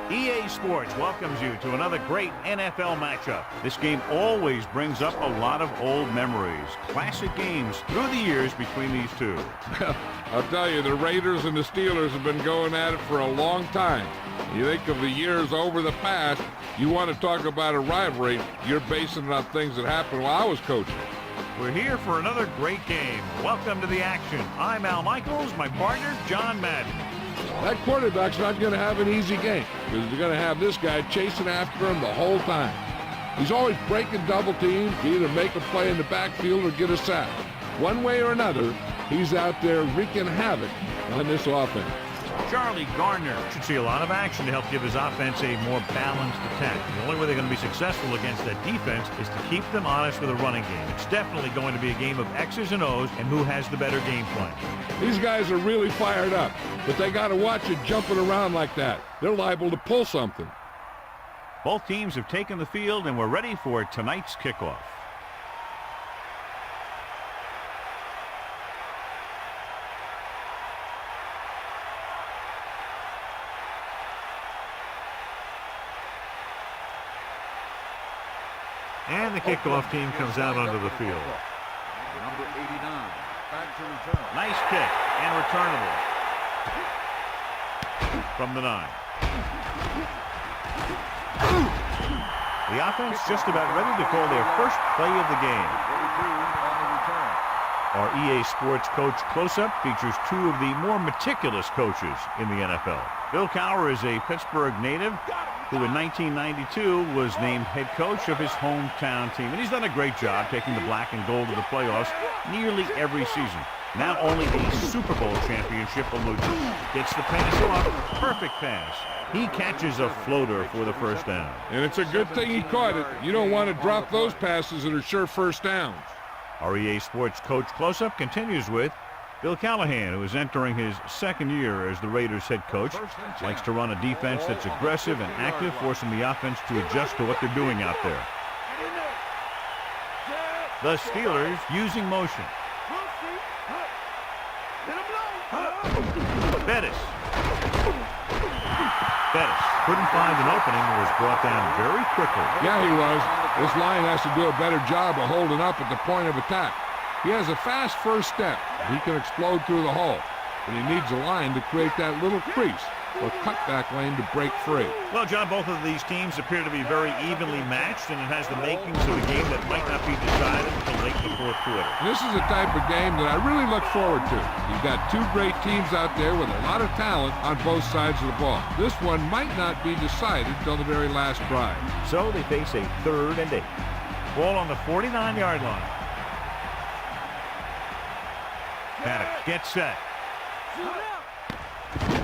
EA Sports welcomes you to another great NFL matchup. This game always brings up a lot of old memories. Classic games through the years between these two. I'll tell you, the Raiders and the Steelers have been going at it for a long time. You think of the years over the past, you want to talk about a rivalry, you're basing it on things that happened while I was coaching. We're here for another great game. Welcome to the action. I'm Al Michaels, my partner, John Madden. That quarterback's not going to have an easy game because you're going to have this guy chasing after him the whole time. He's always breaking double teams to either make a play in the backfield or get a sack. One way or another, he's out there wreaking havoc on this offense. Charlie Garner should see a lot of action to help give his offense a more balanced attack. The only way they're going to be successful against that defense is to keep them honest with a running game. It's definitely going to be a game of X's and O's and who has the better game plan. These guys are really fired up, but they got to watch it jumping around like that. They're liable to pull something. Both teams have taken the field and we're ready for tonight's kickoff. And the kickoff team comes out onto the field. Number 89, back to return. Nice kick and returnable from the 9. The offense just about ready to call their first play of the game. Our EA Sports Coach Close-Up features two of the more meticulous coaches in the NFL. Bill Cowher is a Pittsburgh native who in 1992 was named head coach of his hometown team. And he's done a great job taking the black and gold to the playoffs nearly every season. Now only the Super Bowl championship eludes him. Gets the pass off. Perfect pass. He catches a floater for the first down. And it's a good thing he caught it. You don't want to drop those passes that are sure first downs. Our EA Sports Coach Close-Up continues with Bill Callahan, who is entering his second year as the Raiders head coach. Likes to run a defense that's aggressive and active, forcing the offense to adjust to what they're doing out there. The Steelers using motion. Bettis couldn't find an opening and was brought down very quickly. Yeah, he was. This line has to do a better job of holding up at the point of attack. He has a fast first step. He can explode through the hole, but he needs a line to create that little crease or cutback lane to break free. Well, John, both of these teams appear to be very evenly matched, and it has the makings of a game that might not be decided until late in the fourth quarter. This is the type of game that I really look forward to. You've got two great teams out there with a lot of talent on both sides of the ball. This one might not be decided till the very last drive. So they face a 3rd and 8. Ball on the 49-yard line. Madden gets set.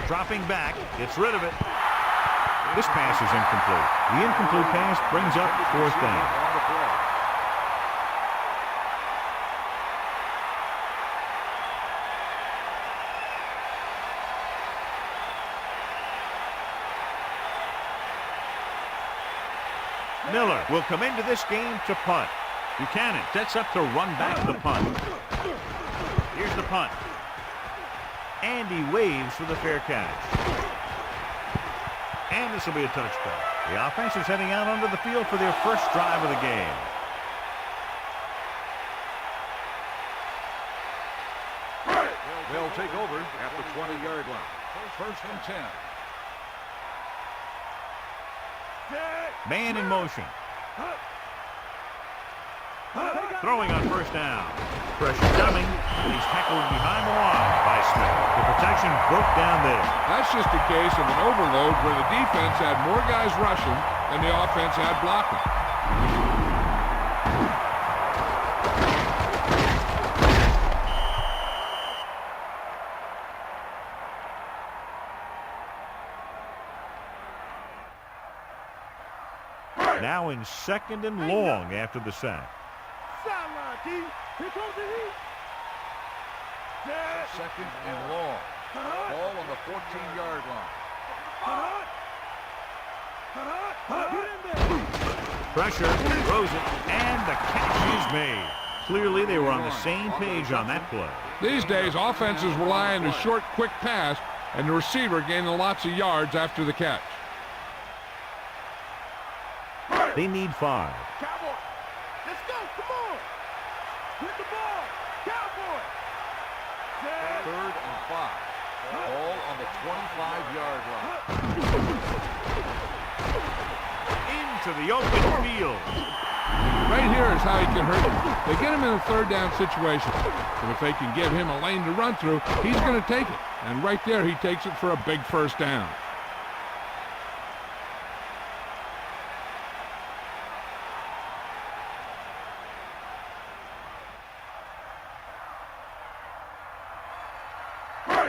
Dropping back, gets rid of it. This pass is incomplete. The incomplete pass brings up 4th down. Miller will come into this game to punt. Buchanan sets up to run back the punt. Here's the punt. And he waves for the fair catch. And this will be a touchdown. The offense is heading out onto the field for their first drive of the game. They'll take over at the 20-yard line. First and 10. Man in motion. Throwing on first down. Pressure coming. He's tackled behind the line by Smith. The protection broke down there. That's just a case of an overload where the defense had more guys rushing than the offense had blocking. Now in 2nd and long after the sack. 2nd and long. Ball on the 14-yard line. Pressure, throws it, and the catch is made. Clearly they were on the same page on that play. These days, offenses rely on a short, quick pass, and the receiver gaining lots of yards after the catch. They need 5. Cowboy. Let's go. Come on. Hit the ball. Cowboy. 3rd and 5. Ball on the 25-yard line. Into the open field. Right here is how he can hurt them. They get him in a 3rd down situation. But if they can give him a lane to run through, he's going to take it. And right there, he takes it for a big 1st down.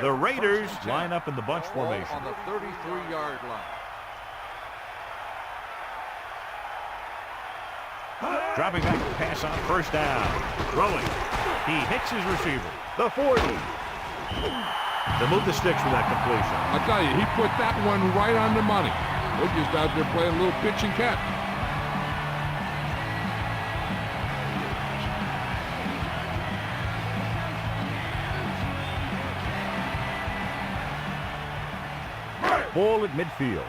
The Raiders line up in the bunch formation. On the 33-yard line. Dropping back to pass on 1st down. Throwing. He hits his receiver. The 40. They move the sticks with that completion. I'll tell you, he put that one right on the money. They're just out there playing a little pitch and catch. Ball at midfield.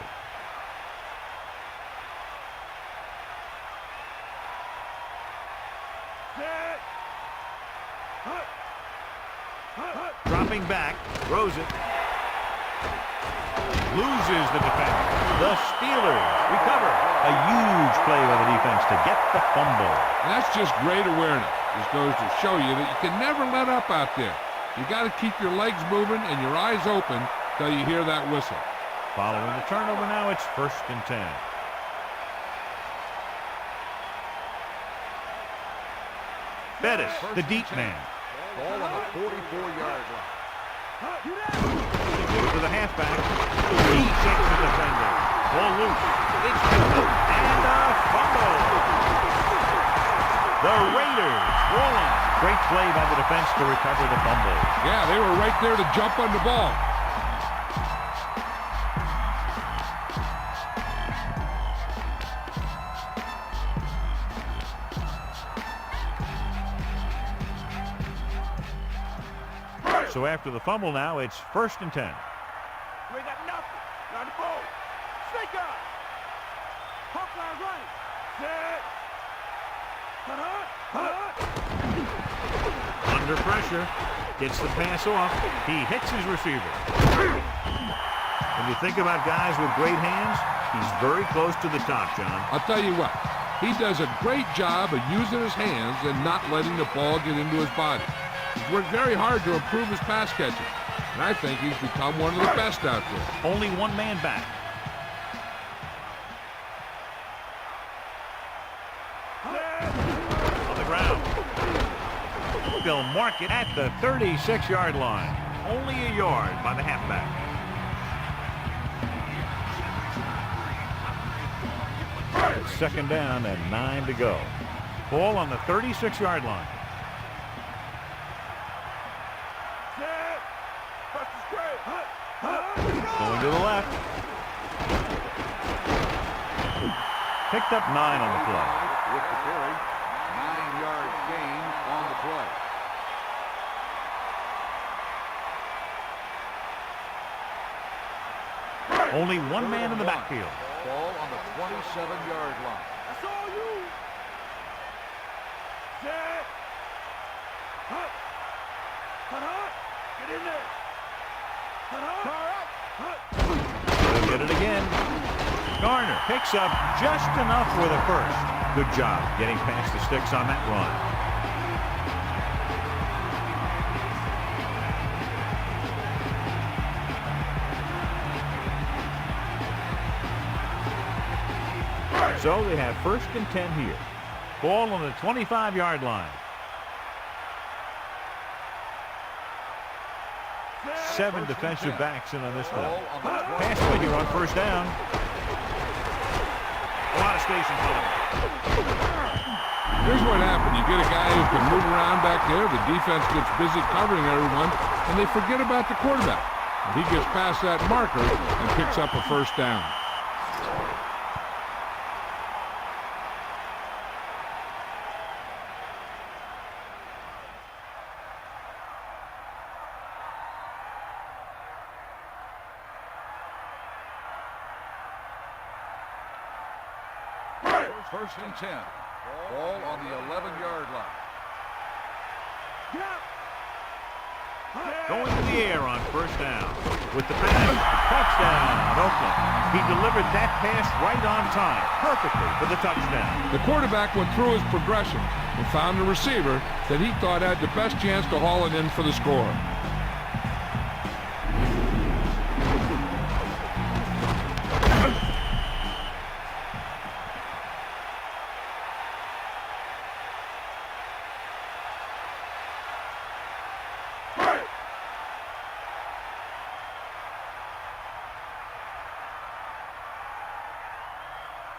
Dropping back, throws it. Loses the defender. The Steelers recover. A huge play by the defense to get the fumble. And that's just great awareness. This goes to show you that you can never let up out there. You got to keep your legs moving and your eyes open till you hear that whistle. Following the turnover now, it's 1st and 10. Bettis, the deep man. Ball on the 44-yard line. They give it to the halfback. He checks the defender. Ball loose. It's picked up. And a fumble. The Raiders rolling. Great play by the defense to recover the fumble. Yeah, they were right there to jump on the ball. So after the fumble now, it's 1st and 10. We got nothing. Got the ball. Snake out. Hawk line right. Set. Under pressure. Gets the pass off. He hits his receiver. When you think about guys with great hands, he's very close to the top, John. I'll tell you what. He does a great job of using his hands and not letting the ball get into his body. He's worked very hard to improve his pass catching, and I think he's become one of the best out there. Only one man back. On the ground. They'll mark it at the 36-yard line. Only a yard by the halfback. It's 2nd down and 9 to go. Ball on the 36-yard line. Going to the left. Picked up 9 on the play. With the carry, 9-yard gain on the play. Only one man in the backfield. Ball on the 27-yard line. That's all you. Set. Hut. Hut. Get in there. They'll get it again. Garner picks up just enough for the 1st. Good job getting past the sticks on that run. So they have 1st and 10 here. Ball on the 25-yard line. 7 defensive backs in on this one. Pass play here on 1st down. A lot of station time. Here's what happened. You get a guy who can move around back there. The defense gets busy covering everyone, and they forget about the quarterback. And he gets past that marker and picks up a 1st down. First and 10. Ball on the 11-yard line. Going to the air on first down. With the pass, touchdown, Oakland. He delivered that pass right on time, perfectly for the touchdown. The quarterback went through his progression and found a receiver that he thought had the best chance to haul it in for the score.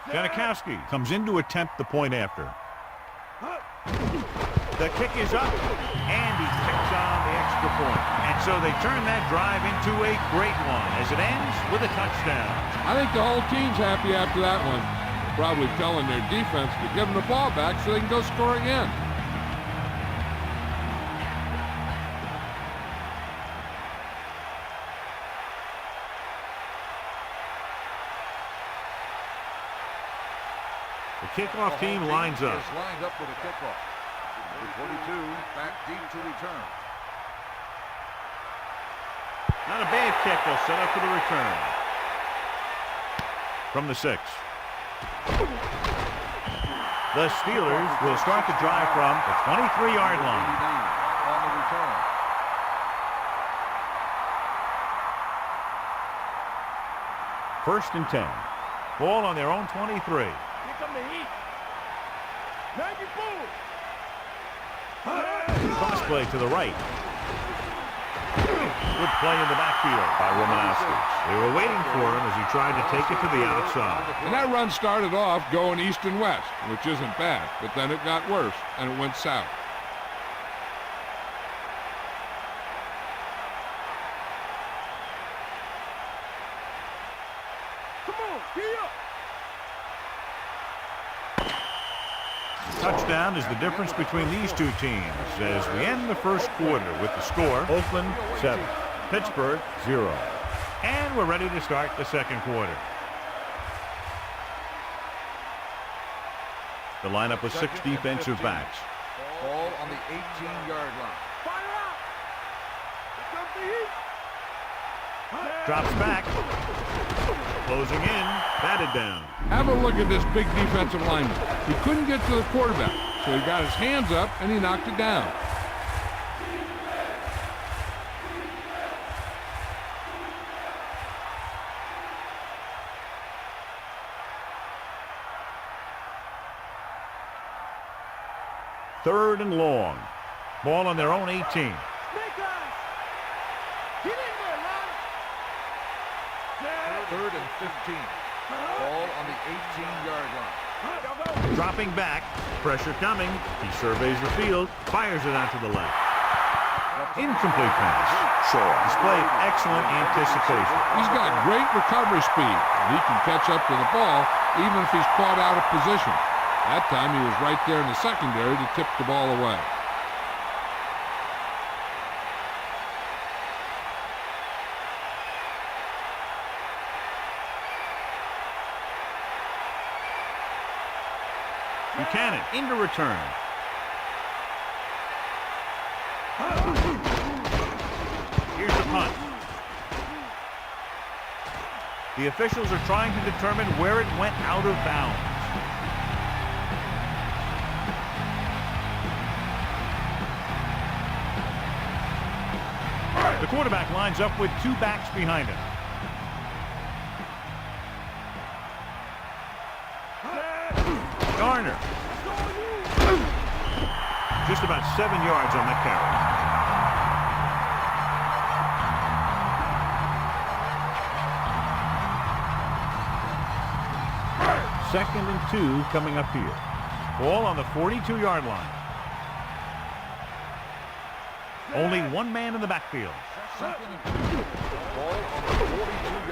Janikowski comes in to attempt the point after. The kick is up, and he kicks on the extra point. And so they turn that drive into a great one as it ends with a touchdown. I think the whole team's happy after that one. They're probably telling their defense to give them the ball back so they can go score again. The kickoff team lines up. Is lined up with a kickoff. Number 42 back deep to return. Not a bad kick. They'll set up for the return. From the 6. The Steelers will start the drive from the 23-yard line. On the return. First and 10. Ball on their own 23. Here come the heat. Maggie Boone. Cross play to the right. Good play in the backfield by Romanowski. They were waiting for him as he tried to take it to the outside. And that run started off going east and west, which isn't bad, but then it got worse and it went south. Come on, gee up. Touchdown is the difference between these two teams as we end the first quarter with the score, Oakland 7, Pittsburgh 0. And we're ready to start the second quarter. The lineup with 6 defensive backs. Ball on the 18-yard line. Fire out. Here comes the heat. Drops back. Closing in. Batted down. Have a look at this big defensive lineman. He couldn't get to the quarterback, so he got his hands up and he knocked it down. Third and long. Ball on their own 18. Snake eyes. Get in there, lad. Third and 15. Ball on the 18-yard line. Dropping back. Pressure coming. He surveys the field. Fires it out to the left. Incomplete pass. Shaw displayed excellent anticipation. He's got great recovery speed, and he can catch up to the ball even if he's caught out of position. That time he was right there in the secondary to tip the ball away. Buchanan into return. Here's the punt. The officials are trying to determine where it went out of bounds. The quarterback lines up with 2 backs behind him. Garner. Just about 7 yards on that carry. Second and 2 coming up here. Ball on the 42-yard line. Only one man in the backfield.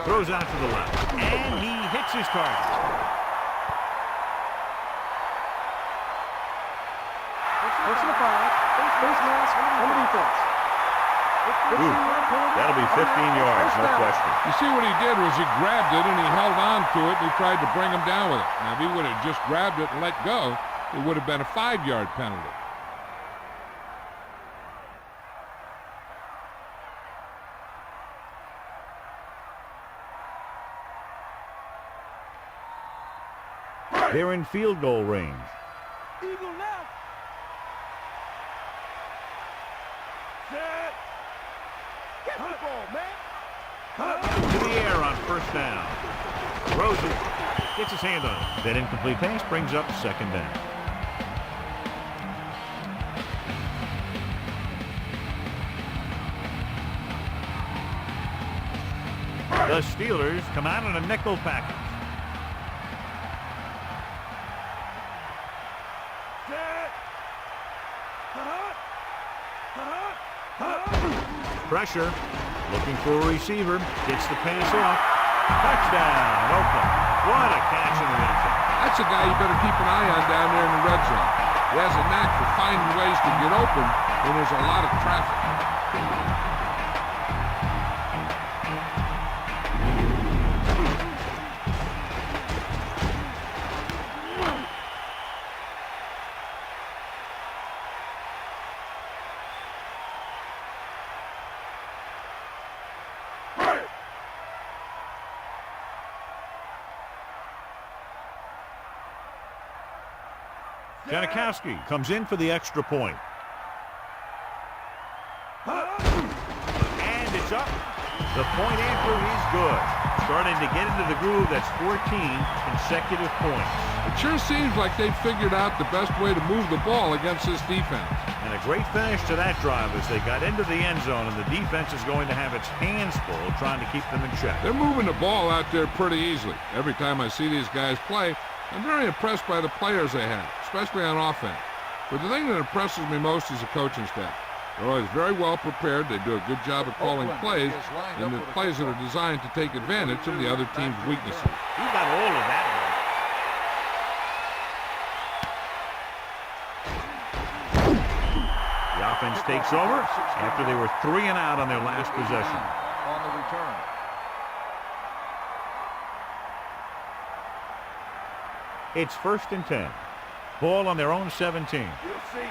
Throws out to the left. And he hits his target. Personal foul, face mask, on the defense. Ooh, that'll be 15 yards, no question. You see what he did was he grabbed it and he held on to it and he tried to bring him down with it. Now, if he would have just grabbed it and let go, it would have been a 5-yard penalty. They're in field goal range. Eagle left. Set. Get the ball, man. To the air on first down. Throws it. Gets his hand on it. That incomplete pass brings up second down. The Steelers come out in a nickel package. Pressure, looking for a receiver, gets the pass off. Touchdown, Oakland. What a catch in the end zone. That's a guy you better keep an eye on down there in the red zone. He has a knack for finding ways to get open when there's a lot of traffic. Janikowski comes in for the extra point. And it's up. The point after is good. Starting to get into the groove. That's 14 consecutive points. It sure seems like they've figured out the best way to move the ball against this defense. And a great finish to that drive as they got into the end zone, and the defense is going to have its hands full trying to keep them in check. They're moving the ball out there pretty easily. Every time I see these guys play, I'm very impressed by the players they have, especially on offense. But the thing that impresses me most is the coaching staff. They're always very well prepared. They do a good job of calling plays, and the plays that are designed to take advantage of the other team's weaknesses. He got all of that one. The offense takes over after they were 3 and out on their last possession. On the return. It's 1st and 10. Ball on their own 17. You'll see.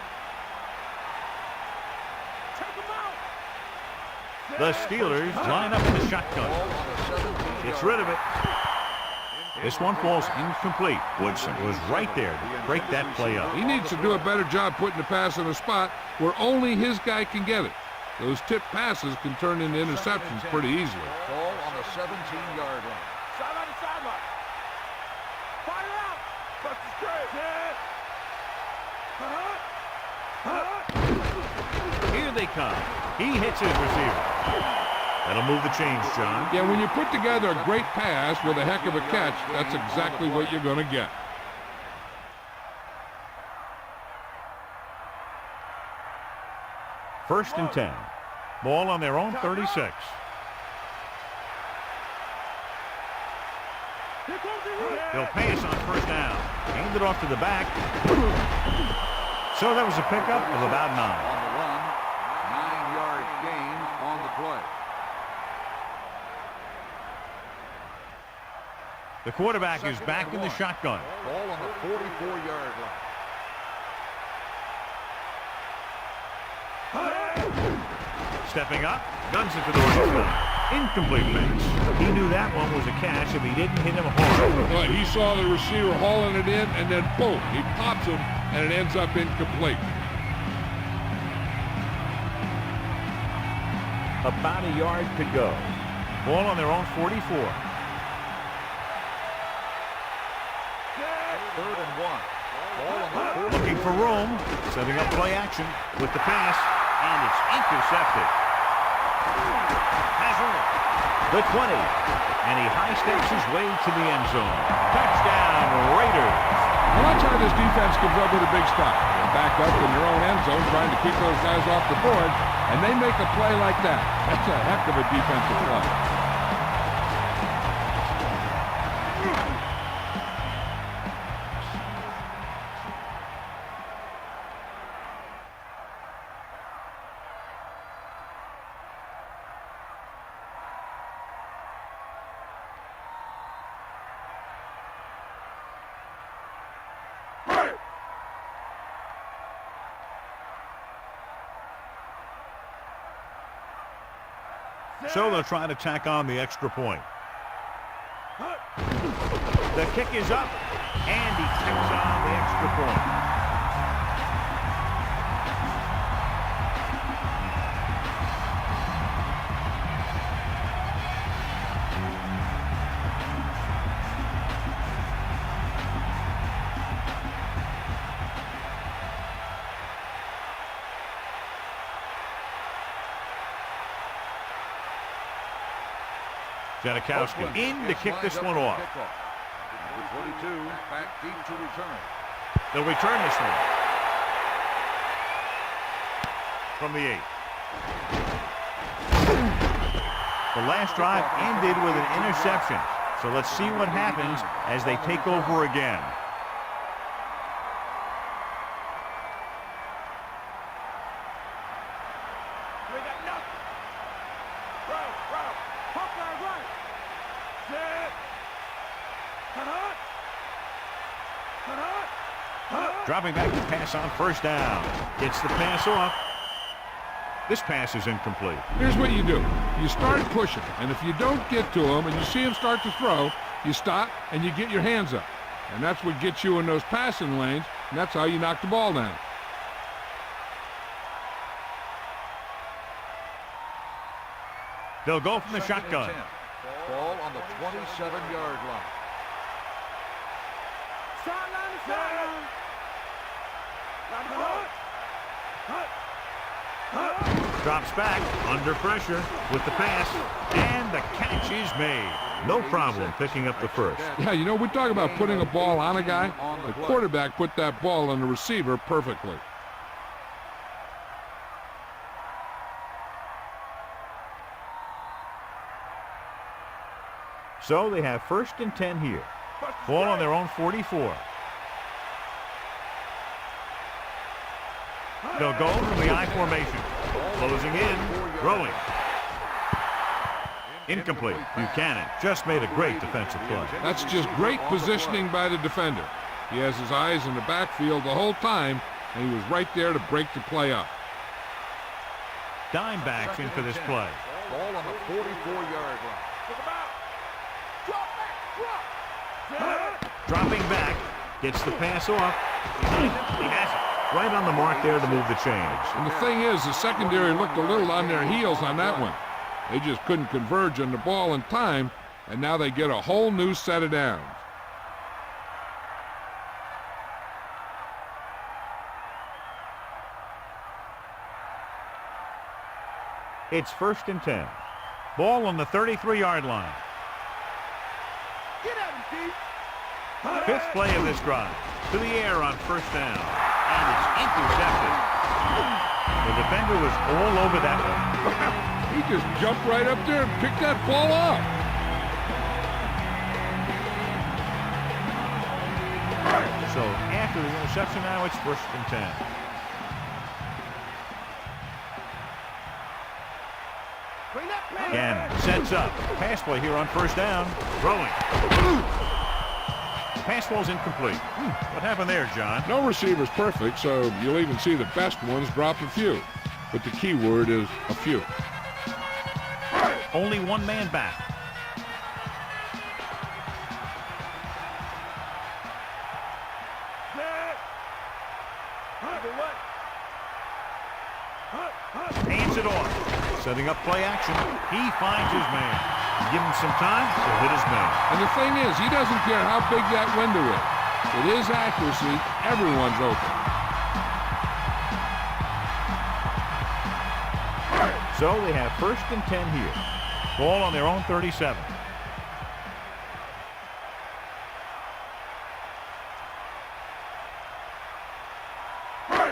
Take him out. The Steelers line up in the shotgun. Gets rid of it. This one falls incomplete. Woodson was right there to break that play up. He needs to do a better job putting the pass in a spot where only his guy can get it. Those tipped passes can turn into interceptions pretty easily. Ball on the 17-yard line. Sideline to sideline. Fire out. Bust the straight. Here they come. He hits his receiver. That'll move the chains, John. Yeah, when you put together a great pass with a heck of a catch, that's exactly what you're going to get. First and 10. Ball on their own 36. They'll pass on first down. Hand it off to the back. So that was a pickup of about 9. On the run, 9-yard gain on the play. The quarterback is back in the shotgun. Ball on the 44-yard line. Stepping up, guns it to the right side. Incomplete pass. He knew that one was a catch if he didn't hit him hard. But he saw the receiver hauling it in, and then boom, he pops him, and it ends up incomplete. About a yard to go. Ball on their own 44. 3rd and 1. Ball on the 40. Looking for room. Setting up play action with the pass. And it's intercepted. Has room. The 20. And he high steps his way to the end zone. Touchdown, Raiders. Well, watch how this defense comes up with a big stop. They back up in their own end zone trying to keep those guys off the board, and they make a play like that. That's a heck of a defensive play. So they'll try to tack on the extra point. The kick is up, and he tacks on the extra point. Janikowski in to kick this one off. 22 back deep to return. They'll return this one from the 8. The last drive ended with an interception. So let's see what happens as they take over again. Dropping back to pass on first down. Gets the pass off. This pass is incomplete. Here's what you do. You start pushing, and if you don't get to him and you see him start to throw, you stop and you get your hands up. And that's what gets you in those passing lanes, and that's how you knock the ball down. They'll go from the shotgun. Ball on the 27-yard line. Sideline to sideline. Drops back under pressure with the pass, and the catch is made. No problem picking up the first. Yeah, you know, we talk about putting a ball on a guy. The quarterback put that ball on the receiver perfectly. So they have 1st and 10 here. Ball on their own 44. They'll go from the I formation. Closing in, throwing. Incomplete. Buchanan just made a great defensive play. That's just great positioning by the defender. He has his eyes in the backfield the whole time, and he was right there to break the play up. Dime backs in for this play. Ball on the 44-yard line. Dropping back, gets the pass off. He has it. Right on the mark there to move the chains. And the thing is, the secondary looked a little on their heels on that one. They just couldn't converge on the ball in time, and now they get a whole new set of downs. It's 1st and 10. Ball on the 33-yard line. Get at him, Steve. 5th play of this drive. To the air on first down. And it's intercepted. The defender was all over that one. He just jumped right up there and picked that ball off. So after the interception now, it's 1st and 10. Again, sets up. Pass play here on first down. Throwing. Pass ball's incomplete. What happened there, John? No receiver's perfect, so you'll even see the best ones drop a few. But the key word is a few. Only one man back. Hands it off. Setting up play action. He finds his man. Give him some time to hit his man. And the thing is, he doesn't care how big that window is. With his accuracy, everyone's open. So they have 1st and 10 here. Ball on their own 37.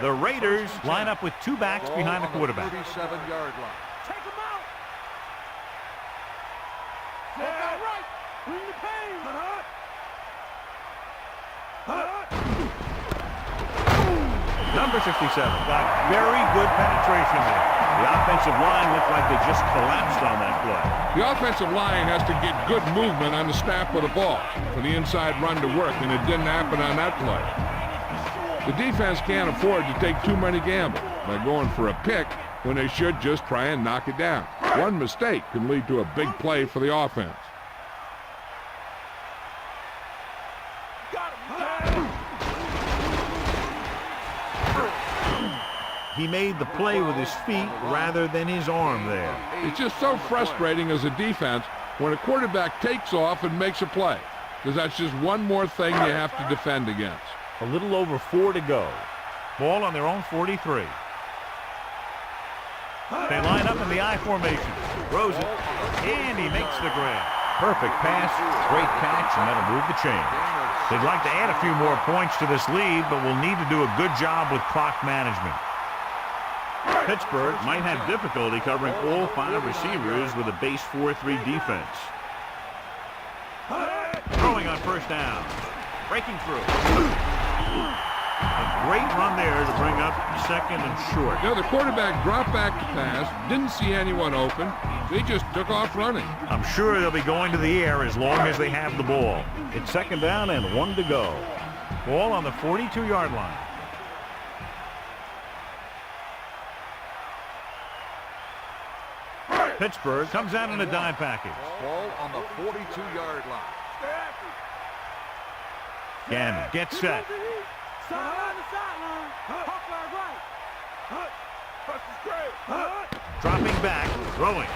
The Raiders line up with 2 backs behind the quarterback. 37-yard line. Take him out. Look out right. Bring the pain. Number 57 got very good penetration there. The offensive line looked like they just collapsed on that play. The offensive line has to get good movement on the snap of the ball for the inside run to work, and it didn't happen on that play. The defense can't afford to take too many gambles by going for a pick when they should just try and knock it down. One mistake can lead to a big play for the offense. He made the play with his feet rather than his arm there. It's just so frustrating as a defense when a quarterback takes off and makes a play, because that's just one more thing you have to defend against. A little over 4 to go. Ball on their own 43. They line up in the I formation. Throws it, and he makes the grab. Perfect pass, great catch, and that'll move the chains. They'd like to add a few more points to this lead, but will need to do a good job with clock management. Pittsburgh might have difficulty covering all 5 receivers with a base 4-3 defense. Throwing on first down. Breaking through. A great run there to bring up 2nd and short. You know, the quarterback dropped back to pass, didn't see anyone open. They just took off running. I'm sure they'll be going to the air as long as they have the ball. It's 2nd down and 1 to go. Ball on the 42-yard line. Pittsburgh comes out in a dime package. Ball on the 42-yard line. Gannon gets set. Sideline to sideline. Hawk right. Dropping back, throwing.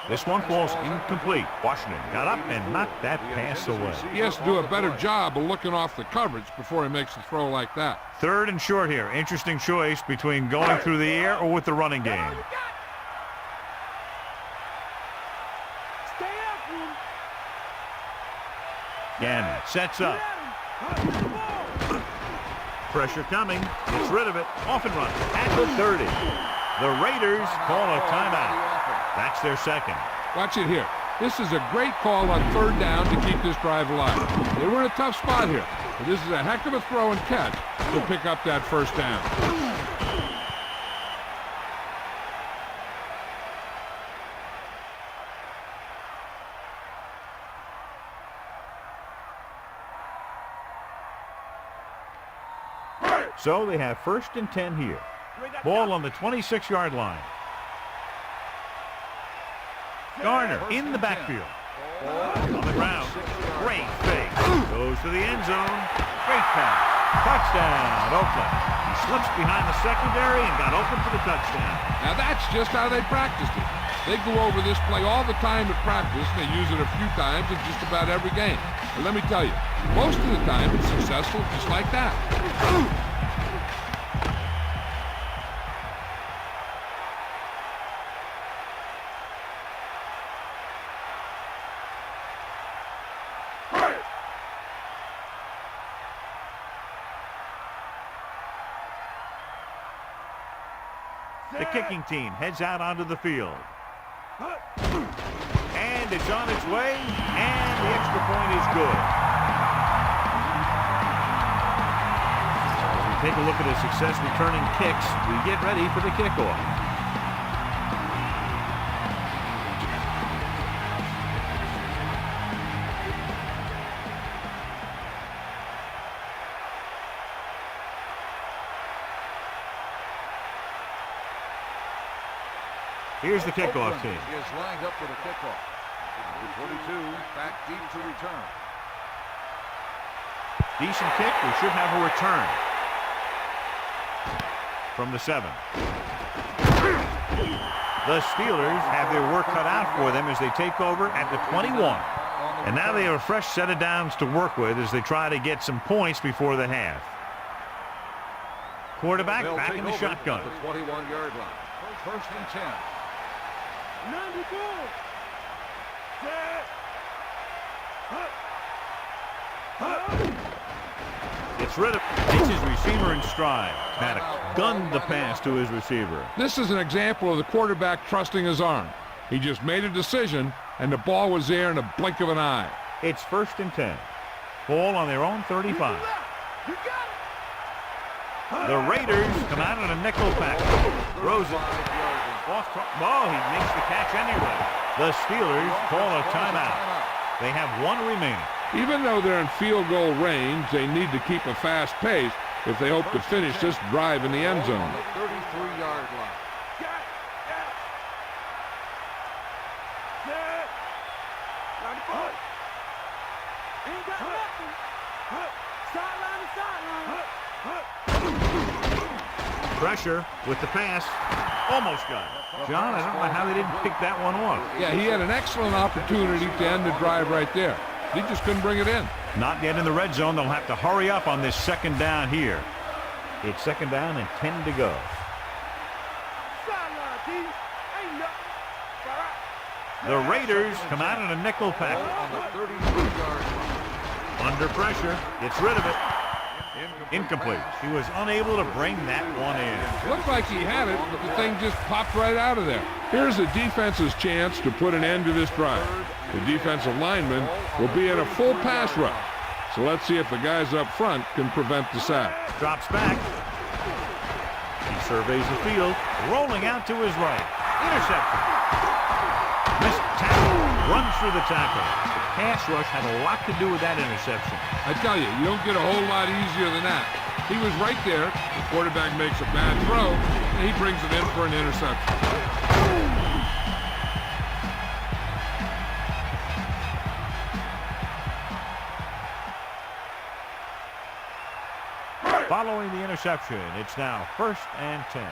This one falls incomplete. Washington got up and knocked that pass away. He has to do a better job of looking off the coverage before he makes a throw like that. 3rd and short here. Interesting choice between going through the air or with the running game. Gannon sets up. Pressure coming. Gets rid of it. Off and running. At the 30. The Raiders call a timeout. That's their 2nd. Watch it here. This is a great call on 3rd down to keep this drive alive. They were in a tough spot here, but this is a heck of a throw and catch to pick up that 1st down. So they have 1st and 10 here. Ball on the 26-yard line. Garner in the backfield. On the ground. Great fake. Goes to the end zone. Great pass. Touchdown, Oakland. He slips behind the secondary and got open for the touchdown. Now that's just how they practiced it. They go over this play all the time at practice, and they use it a few times in just about every game. But let me tell you, most of the time it's successful just like that. The kicking team heads out onto the field. And it's on its way, and the extra point is good. As we take a look at his success returning kicks, we get ready for the kickoff. Here's the kickoff team. He is lined up for the kickoff. Number 22 back deep to return. Decent kick. We should have a return from the 7. The Steelers have their work cut out for them as they take over at the 21. And now they have a fresh set of downs to work with as they try to get some points before the half. Quarterback They'll back in the shotgun. at the 21-yard line. 1st and 10. 94. Gets rid of it. Takes his receiver in stride. Madden gunned the pass to his receiver. This is an example of the quarterback trusting his arm. He just made a decision, and the ball was there in a blink of an eye. It's 1st and 10. Ball on their own 35. You got it. The Raiders come out in a nickel pack. Throws it. Oh, he makes the catch anyway. The Steelers call a timeout. They have 1 remaining. Even though they're in field goal range, they need to keep a fast pace if they hope to finish this drive in the end zone. 33-yard line. Ain't got nothing. Sideline to sideline. Pressure with the pass. Almost got it. John, I don't know how they didn't pick that one off. Yeah, he had an excellent opportunity to end the drive right there. He just couldn't bring it in. Not yet in the red zone. They'll have to hurry up on this second down here. It's second down and 10 to go. Sideline, D. Ain't nothing. The Raiders come out in a nickel package. On the 33-yard line. Under pressure. Gets rid of it. Incomplete. He was unable to bring that one in. Looked like he had it, but the thing just popped right out of there. Here's the defense's chance to put an end to this drive. The defensive lineman will be in a full pass rush. So let's see if the guys up front can prevent the sack. Drops back. He surveys the field. Rolling out to his right. Interception. Missed tackle. Runs through the tackle. The pass rush had a lot to do with that interception. I tell you, you don't get a whole lot easier than that. He was right there. The quarterback makes a bad throw, and he brings it in for an interception. Following the interception, it's now 1st and 10.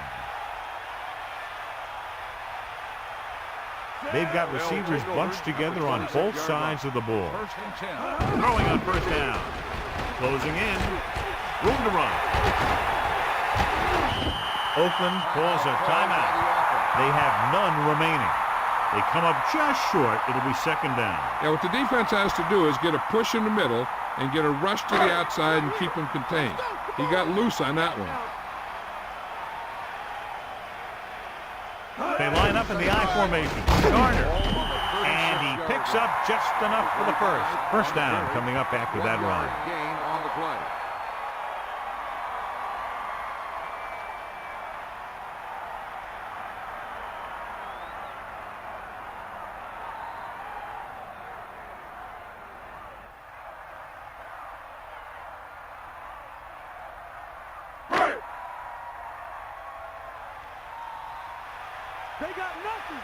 They've got receivers bunched together on both sides of the ball. 1st and 10. Throwing on first down. Closing in. Room to run. Oakland calls a timeout. They have none remaining. They come up just short. It'll be second down. Yeah, what the defense has to do is get a push in the middle and get a rush to the outside and keep them contained. He got loose on that one. They line up in the I formation. Garner. And he picks up just enough for the first. First down coming up after that run. Gain on the play. They got nothing.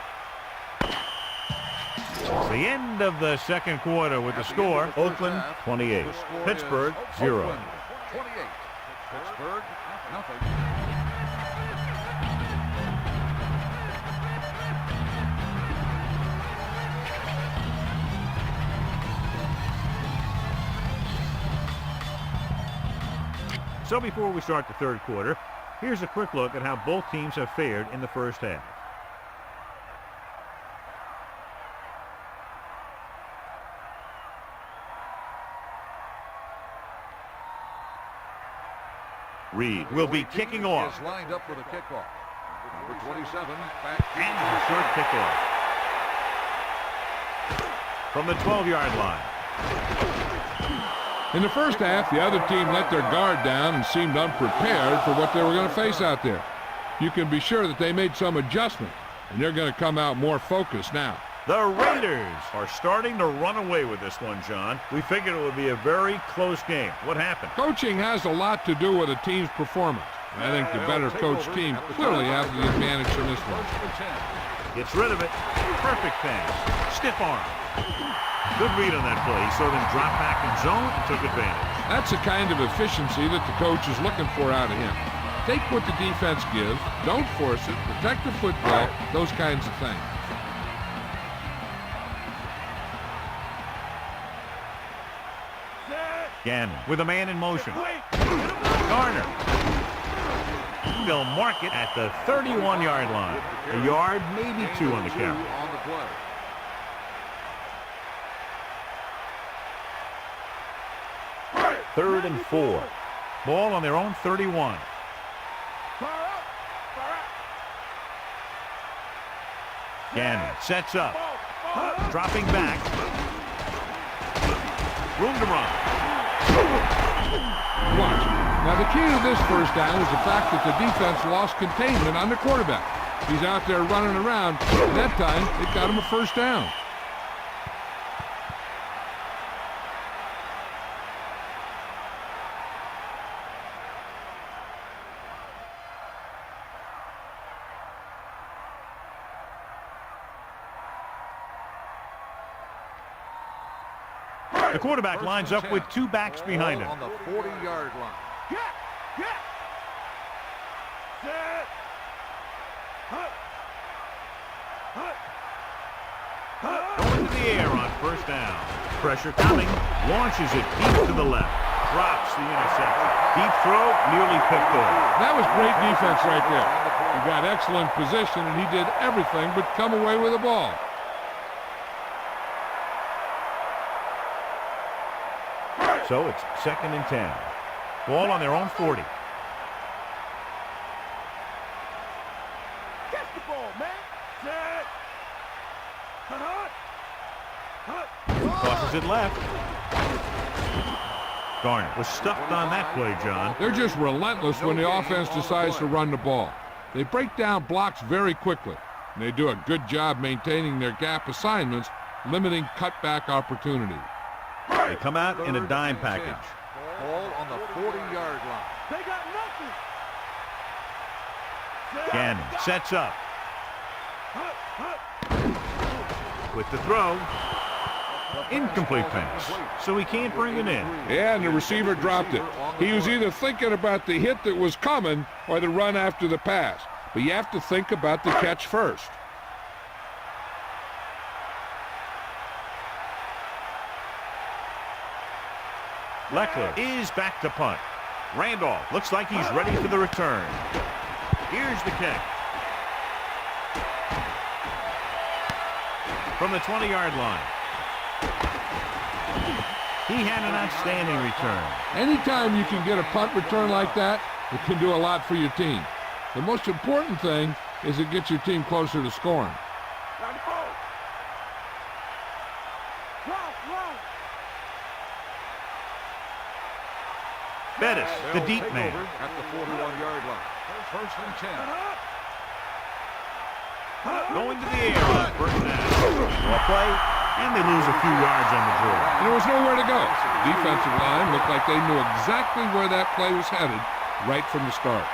It's the end of the second quarter with the score. Oakland 28. Pittsburgh 0. Oakland 28. Pittsburgh nothing. So before we start the third quarter, here's a quick look at how both teams have fared in the first half. Reed will be kicking off. Is lined up for the kickoff. Number 27 back. And a short kickoff. From the 12-yard line. In the first half, the other team let their guard down and seemed unprepared for what they were going to face out there. You can be sure that they made some adjustment, and they're going to come out more focused now. The Raiders are starting to run away with this one, John. We figured it would be a very close game. What happened? Coaching has a lot to do with a team's performance. I think the better coached team clearly has the advantage in this one. Gets rid of it. Perfect pass. Stiff arm. Good read on that play. He saw them drop back in zone and took advantage. That's the kind of efficiency that the coach is looking for out of him. Take what the defense gives, don't force it, protect the football, those kinds of things. Gannon with a man in motion. Garner. They'll mark it at the 31-yard line. A yard, maybe two on the carry. On the play. Third and 4. Ball on their own 31. Gannon sets up. Dropping back. Room to run. Watch. Now, the key to this first down is the fact that the defense lost containment on the quarterback. He's out there running around, and that time, it got him a first down. The quarterback lines up with two backs behind him. On the 40-yard line. Set. Going to the air on first down. Pressure coming. Launches it deep to the left. Drops the interception. Deep throw, nearly picked off. That was great defense right there. He got excellent position, and he did everything but come away with the ball. So it's 2nd and 10. Ball on their own 40. Catch the ball, man. Set. Tosses it left. Garner was stuffed on that play, John. They're just relentless when the offense decides to run the ball. They break down blocks very quickly, and they do a good job maintaining their gap assignments, limiting cutback opportunities. They come out in a dime package. Ball on the 40-yard line. They got nothing. Gannon sets up. With the throw. Incomplete pass. So he can't bring it in. Yeah, and the receiver dropped it. He was either thinking about the hit that was coming or the run after the pass. But you have to think about the catch first. Leckler is back to punt. Randolph looks like he's ready for the return. Here's the kick. From the 20-yard line. He had an outstanding return. Anytime you can get a punt return like that, it can do a lot for your team. The most important thing is it gets your team closer to scoring. Bettis, the deep man. At the 41-yard line. 1st and 10. Going to the air on first down. Well play, and they lose a few yards on the draw. And there was nowhere to go. Defensive line looked like they knew exactly where that play was headed right from the start.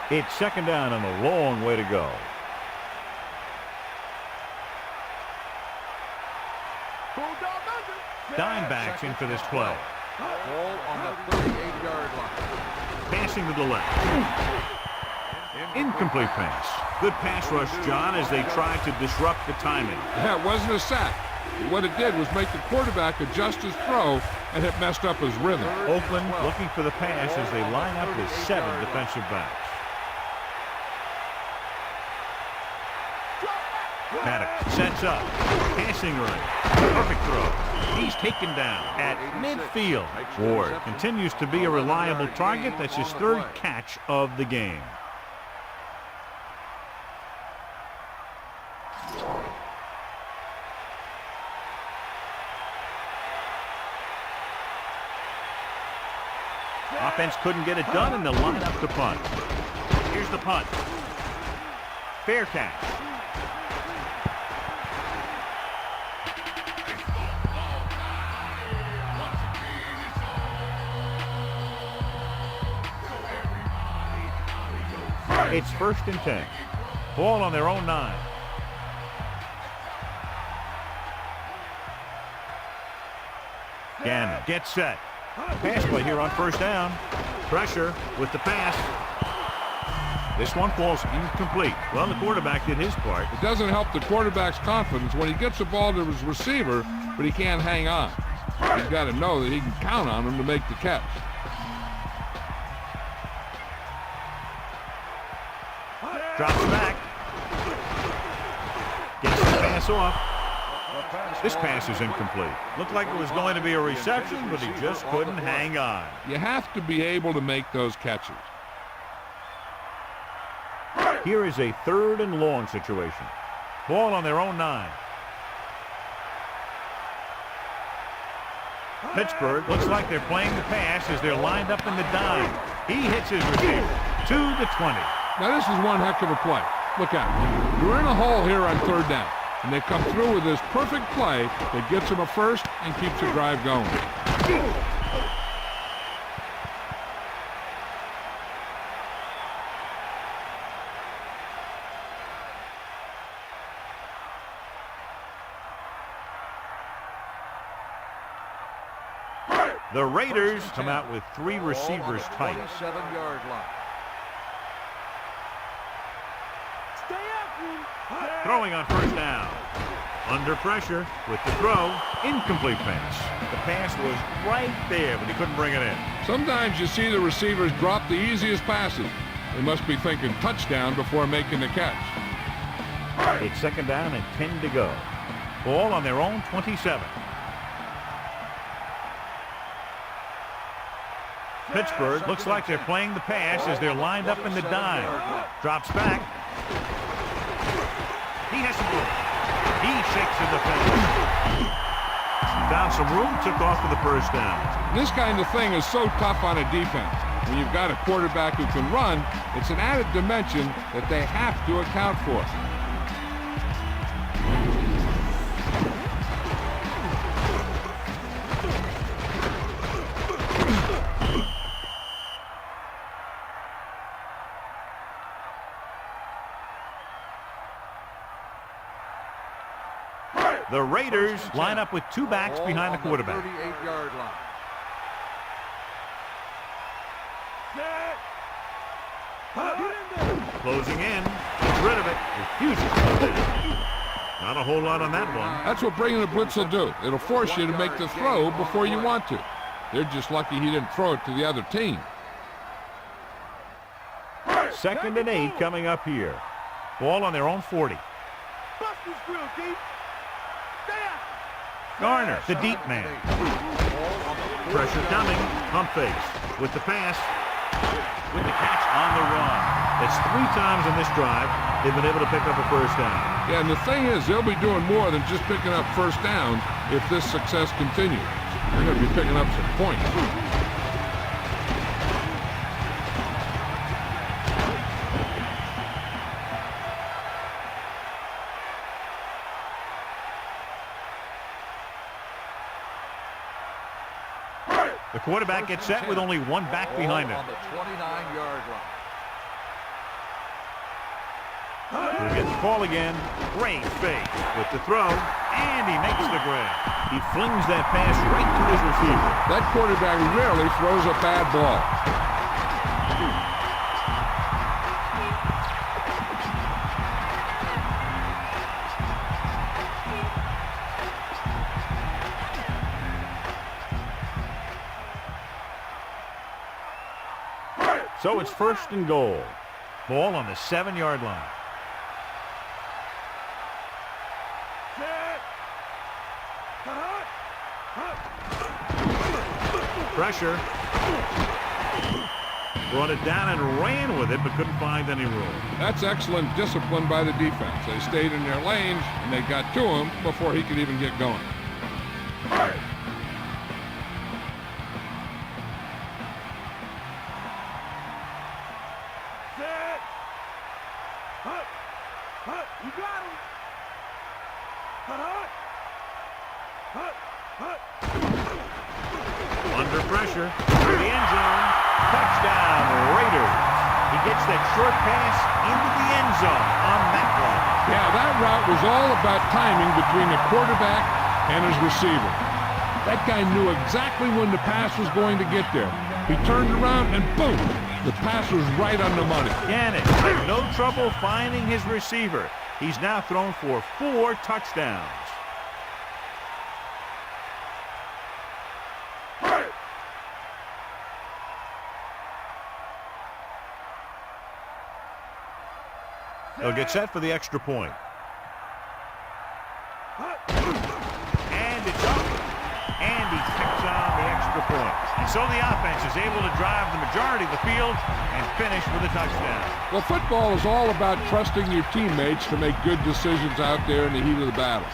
It's 2nd down and a long way to go. Dime backs in for this play. Ball on the 38-yard line. Passing to the left. Incomplete pass. Good pass rush, John, as they tried to disrupt the timing. That wasn't a sack. What it did was make the quarterback adjust his throw, and it messed up his rhythm. Oakland looking for the pass as they line up with 7 defensive backs. Madden sets up. Passing run. Perfect throw. He's taken down at midfield. Ward continues to be a reliable target. That's his 3rd catch of the game. Offense couldn't get it done, and they'll line up to punt. Here's the punt. Fair catch. It's 1st and 10. Ball on their own 9. Gannon gets set. Pass play here on first down. Pressure with the pass. This one falls incomplete. Well, the quarterback did his part. It doesn't help the quarterback's confidence when he gets the ball to his receiver, but he can't hang on. He's got to know that he can count on him to make the catch. Drops back. Gets the pass off. This pass is incomplete. Looked like it was going to be a reception, but he just couldn't hang on. You have to be able to make those catches. Here is a 3rd and long situation. Ball on their own 9. Pittsburgh looks like they're playing the pass as they're lined up in the dime. He hits his receiver to the 20. Now this is one heck of a play. Look out. You're in a hole here on 3rd down, and they come through with this perfect play that gets them a first and keeps the drive going. The Raiders come out with 3 receivers tight. 27-yard line. Stay after him. Throwing on first down. Under pressure with the throw. Incomplete pass. The pass was right there, but he couldn't bring it in. Sometimes you see the receivers drop the easiest passes. They must be thinking touchdown before making the catch. It's second down and 10 to go. Ball on their own 27. Pittsburgh looks like they're playing the pass as they're lined up in the dime. Drops back. He has some room. He shakes the defense. Found some room, took off for the first down. This kind of thing is so tough on a defense. When you've got a quarterback who can run, it's an added dimension that they have to account for. The Raiders line up with 2 backs behind the quarterback. 38-yard line. Closing in. Gets rid of it. Refuses to play it. Not a whole lot on that one. That's what bringing a blitz will do. It'll force you to make the throw before you want to. They're just lucky he didn't throw it to the other team. Second and 8 coming up here. Ball on their own 40. Bust this grill, Keith. Stay after. Garner, the deep man. Pressure coming. Pump fake. With the pass. With the catch on the run. That's 3 times in this drive they've been able to pick up a first down. Yeah, and the thing is, they'll be doing more than just picking up first down if this success continues. They're going to be picking up some points. The quarterback gets set with only 1 back behind him. On the 29-yard line. He'll get the call again. Great fake with the throw, and he makes the grab. He flings that pass right to his receiver. That quarterback rarely throws a bad ball. So it's first and goal. Ball on the 7-yard line. Pressure. Brought it down and ran with it, but couldn't find any room. That's excellent discipline by the defense. They stayed in their lanes, and they got to him before he could even get going. You got him. Under pressure. To the end zone. Touchdown, Raiders. He gets that short pass into the end zone on that one. Yeah, that route was all about timing between the quarterback and his receiver. That guy knew exactly when the pass was going to get there. He turned around and boom, the pass was right on the money. Gannon had no trouble finding his receiver. He's now thrown for 4 touchdowns. They'll get set for the extra point. And it's up. And he picks on the extra point. And so the offense is able to drive the majority of the field and finish with a touchdown. Well, football is all about trusting your teammates to make good decisions out there in the heat of the battle.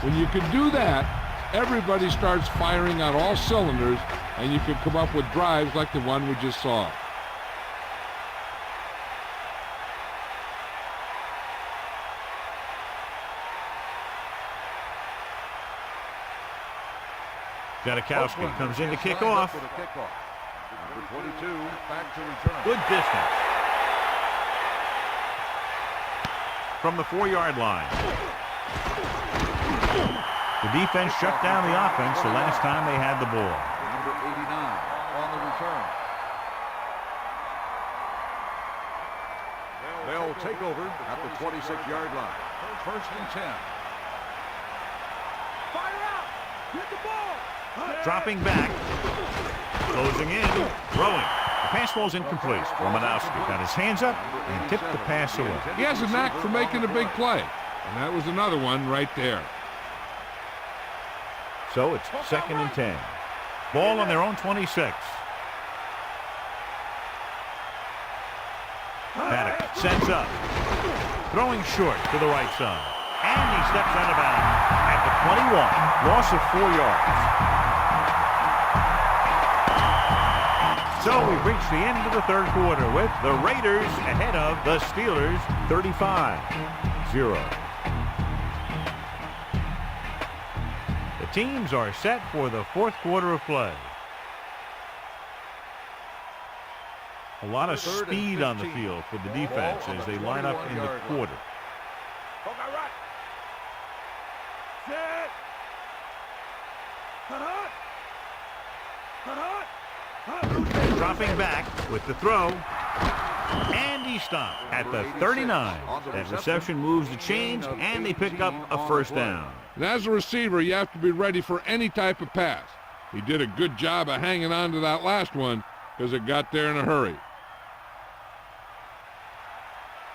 When you can do that, everybody starts firing on all cylinders, and you can come up with drives like the one we just saw. Ganikowski comes in to kick off. Number 22 back to return. Good distance. From the 4-yard line. The defense shut down the offense the last time they had the ball. Number on the return. They'll take over at the 26-yard line. First and 10. Fire out. Hit the ball. Dropping back. Closing in. Throwing. The pass ball's incomplete. Romanowski got his hands up and tipped the pass away. He has a knack for making a big play. And that was another one right there. So it's second and 10. Ball on their own 26. Paddock sends up. Throwing short to the right side. And he steps out of bounds at the 21. Loss of 4 yards. So we've reached the end of the third quarter with the Raiders ahead of the Steelers 35-0. The teams are set for the fourth quarter of play. A lot of speed on the field for the defense as they line up in the quarter. Set. Cut hot. Cut hot. Dropping back with the throw. And he stopped at the 39. That reception moves the chains, and they pick up a first down. And as a receiver, you have to be ready for any type of pass. He did a good job of hanging on to that last one because it got there in a hurry.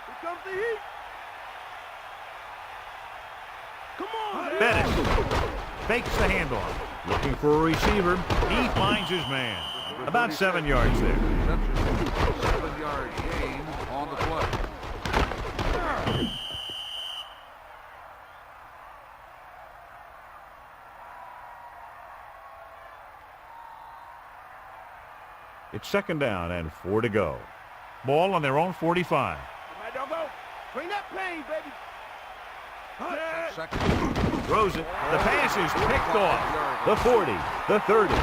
Here comes the heat. Come on. Bettis fakes the handoff. Looking for a receiver. He finds his man. About 7 yards there. 7-yard gain on the play. It's second down and 4 to go. Ball on their own 45. Come on, doggo. Bring that pain, baby. Second. Throws it. The pass is picked off. The 40. The 30.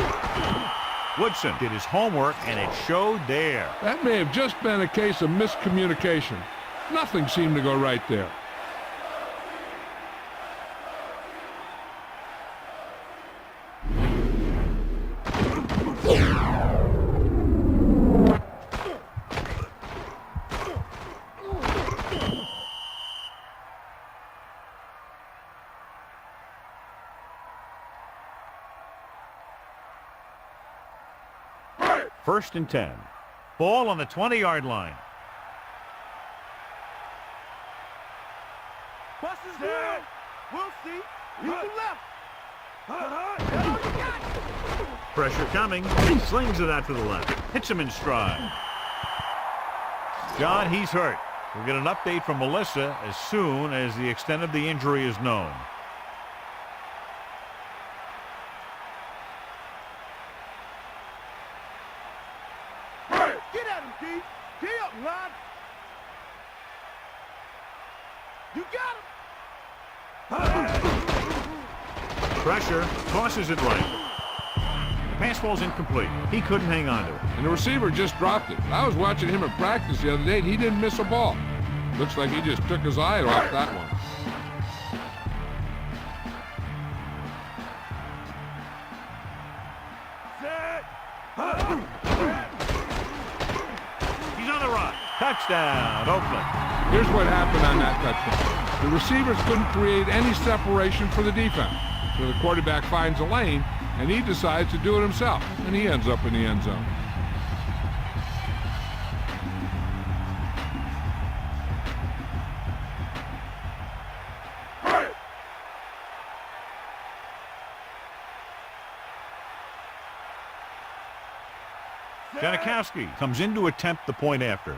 Woodson did his homework, and it showed there. That may have just been a case of miscommunication. Nothing seemed to go right there. First and 10. Ball on the 20-yard line. Bust his down. We'll see. You to left. That's all you got. Pressure coming. He slings it out to the left. Hits him in stride. John, he's hurt. We'll get an update from Melissa as soon as the extent of the injury is known. Get at him, D. Get up, lad. You got him. Pressure. Tosses it right. The pass ball's incomplete. He couldn't hang on to it. And the receiver just dropped it. I was watching him at practice the other day, and he didn't miss a ball. Looks like he just took his eye off that one. He's on the run. Touchdown, Oakland. Here's what happened on that touchdown. The receivers couldn't create any separation for the defense. So the quarterback finds a lane, and he decides to do it himself, and he ends up in the end zone. Janikowski comes in to attempt the point after.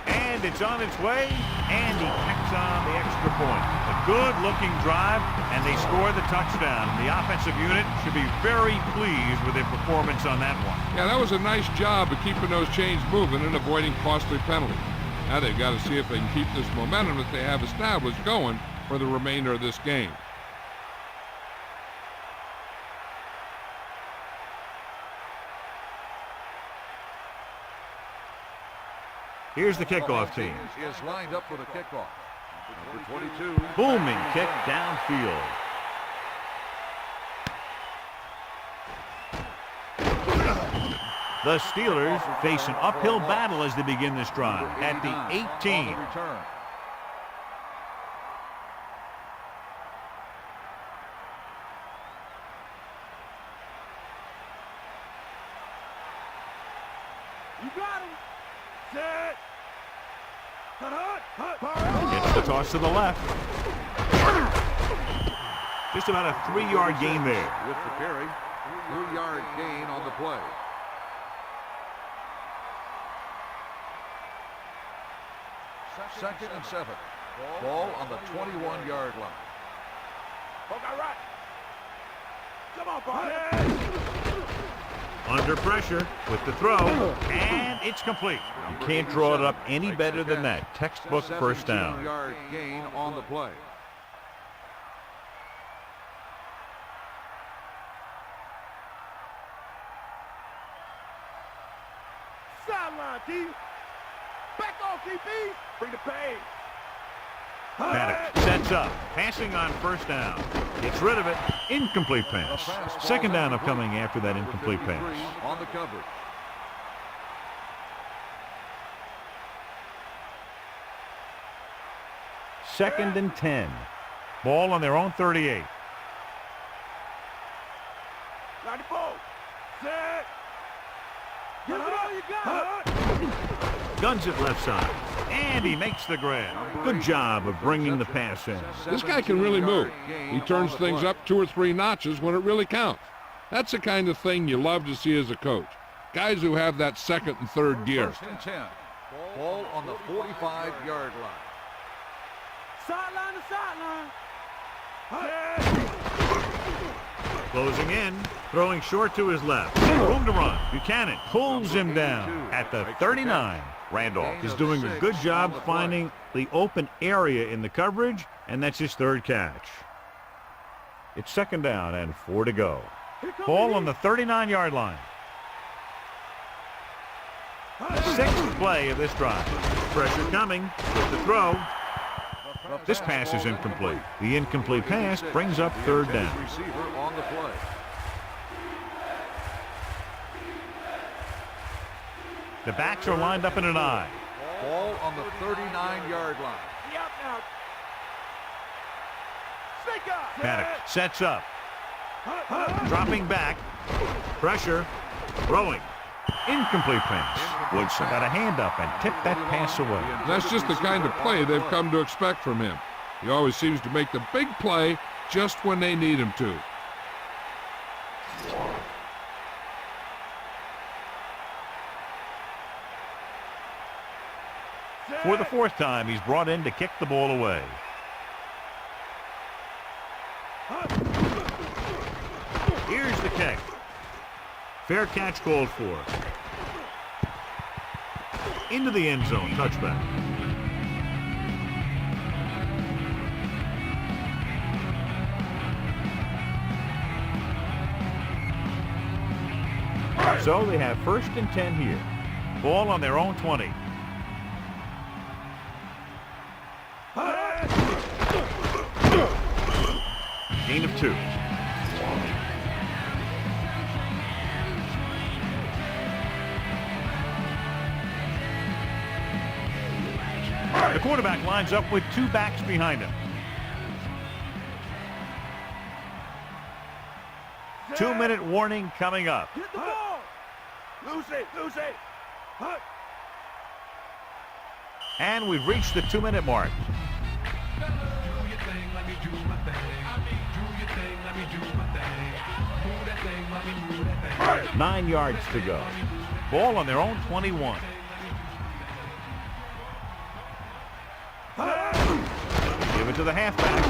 And it's on its way, and he tacks on the extra point. A good-looking drive, and they score the touchdown. The offensive unit should be very pleased with their performance on that one. Yeah, that was a nice job of keeping those chains moving and avoiding costly penalties. Now they've got to see if they can keep this momentum that they have established going for the remainder of this game. Here's the kickoff team. Is lined up for the kickoff. Number 22. Booming kick downfield. The Steelers face an uphill battle as they begin this drive at the 18. You got him. Set. Gets the toss to the left. Just about a 3-yard gain there. With the carry, 3-yard gain on the play. Second and 7. Ball on the 21-yard line. Right. Come on, Barney. Under pressure with the throw, and it's complete. You can't draw it up any better than that. Textbook first down. 17-yard gain on the play. Sideline, D. Back off, DB. Bring the pain. Madden sets up, passing on first down. Gets rid of it. Incomplete pass. Second down upcoming after that incomplete pass. On the coverage. Second and 10. Ball on their own 38. 94. Set. Give it all you got. Guns it left side. And he makes the grab. Good job of bringing the pass in. This guy can really move. He turns things up 2 or 3 notches when it really counts. That's the kind of thing you love to see as a coach. Guys who have that second and third gear. First and 10. Ball on the 45-yard line. Sideline to sideline. Closing in, throwing short to his left. Room to run. Buchanan pulls him down at the 39. Randolph is doing a good job finding the open area in the coverage, and that's his 3rd catch. It's second down and 4 to go. Ball on the 39-yard line. 6th play of this drive. Pressure coming with the throw. This pass is incomplete. The incomplete pass brings up 3rd down. Receiver on the play. The backs are lined up in an I. Ball on the 39-yard line. Yep, now. Snake up. Paddock sets up. Dropping back. Pressure. Throwing. Incomplete pass. Woodson got a hand up and tipped that pass away. That's just the kind of play they've come to expect from him. He always seems to make the big play just when they need him to. For the 4th time, he's brought in to kick the ball away. Here's the kick. Fair catch called for. Into the end zone, touchback. So they have 1st and 10 here. Ball on their own 20. Gain of 2. The quarterback lines up with 2 backs behind him. 2-minute warning coming up. Hit the ball. Lose it. And we've reached the 2-minute mark. 9 yards to go. Ball on their own 21. Give it to the halfback.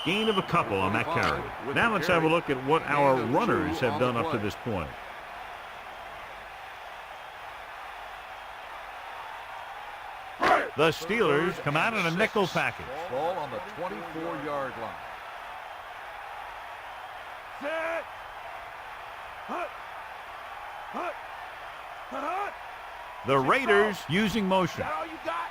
Gain of a couple on that carry. Now let's have a look at what our runners have done up to this point. The Steelers come out in a nickel package. Ball on the 24-yard line. Set. The Raiders using motion. That all you got?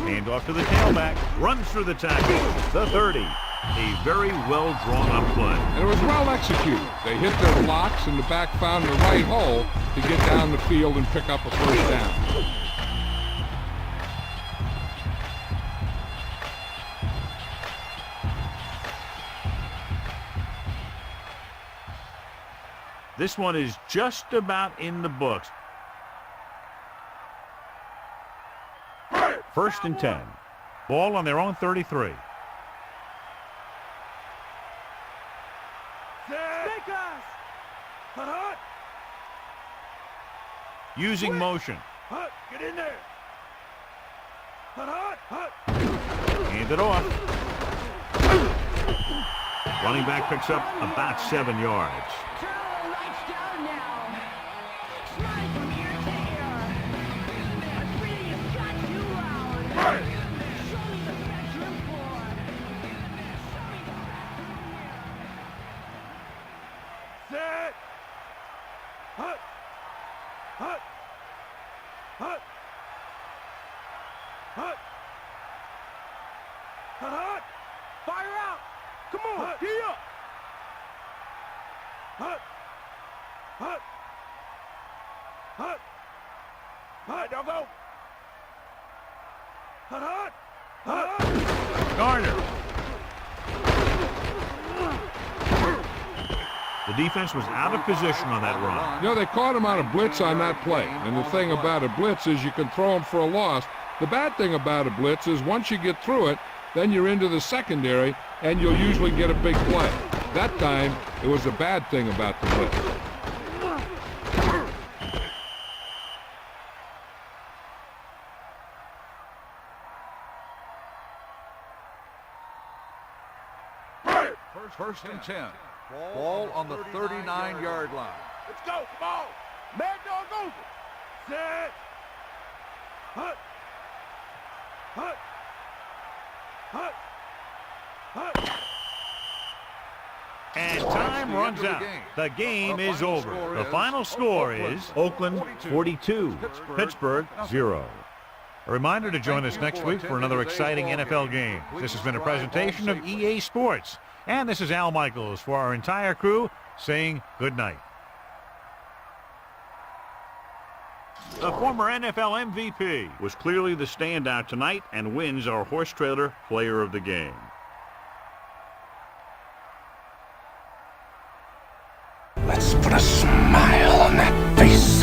Hand off to the tailback. Runs through the tackle. The 30. A very well drawn up play. And it was well executed. They hit their blocks and the back found the right hole to get down the field and pick up a first down. This one is just about in the books. 1st and 10. Ball on their own 33. Snake eyes. Hut. Using motion. Hut, get in there. Hut. Hand it off. Running back picks up about 7 yards. Set. Hut. Fire out. Come on, gee up. Hut. Doggo. Hut. Garner. The defense was out of position on that run. You know, they caught him on a blitz on that play. And the thing about a blitz is you can throw him for a loss. The bad thing about a blitz is once you get through it, then you're into the secondary, and you'll usually get a big play. That time, it was a bad thing about the blitz. First and 10. Ball on the 39-yard line. Let's go, come on. Mad Dog over. Set. Hut. And time runs out. The game is over. The final score is Oakland 42, Pittsburgh 0. A reminder to join us next week for another exciting NFL game. This has been a presentation of EA Sports. And this is Al Michaels for our entire crew saying good night. The former NFL MVP was clearly the standout tonight and wins our horse trailer player of the game. Let's put a smile on that face.